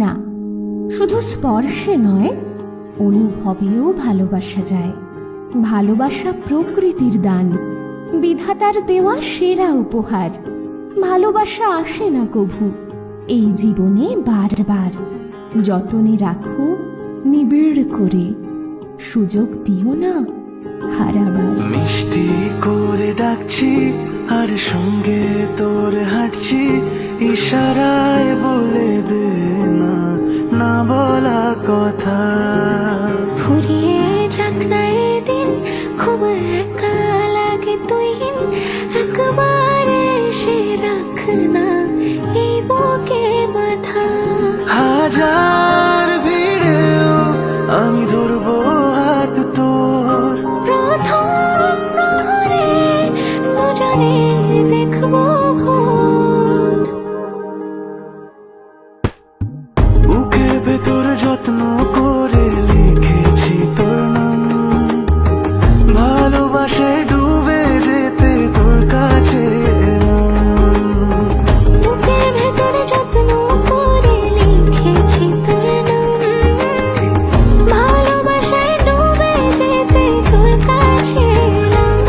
না, শুধু স্পর্শে নয়, অনুভবেও ভালোবাসা যায়। ভালোবাসা প্রকৃতির দান, বিধাতার দেওয়া সেরা উপহার। ভালোবাসা আসে না কভু, এই জীবনে বারবার। যতনে রাখো নিবিড় করে, সুযোগ দিও না হারাবার। মিষ্টি করে ডাকছি আর সঙ্গে তোর হাঁটছি, ইশারায় বলে দে না না বলা কথা। ফুরিয়ে যাক না এদিন, খুব একা লাগে তুই একবার এসে রাখ না এই বুকে মাথা। হাজার ভিড়েও আমি ধরবো হাত তোর, প্রথম প্রহরে দুজনে দেখবো ভোর। বুকের ভেতর যত্ন করে লিখেছি তোর নাম, ভালোবাসায় ডুবে যেতে তোর কাছে এলাম। বুকের ভেতরে যত্ন করে লিখেছি তোর নাম, ভালোবাসায় ডুবে যেতে তোর কাছে এলাম।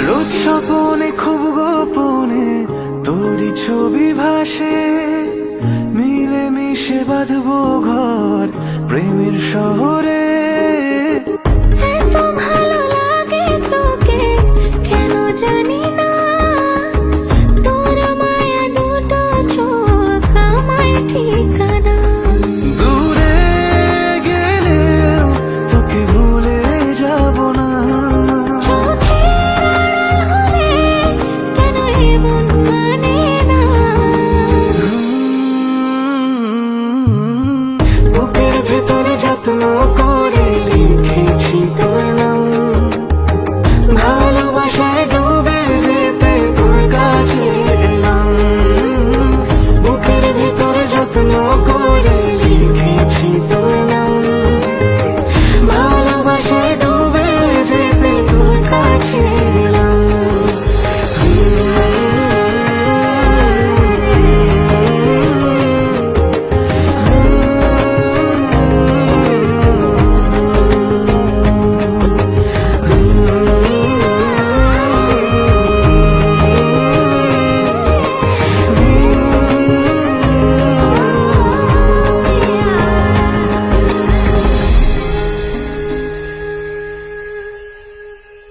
রোজ স্বপনে খুব গোপনে তোরই ছবি ভাসে, মিলে মিশে বাঁধবো ঘর প্রেমের শহরে।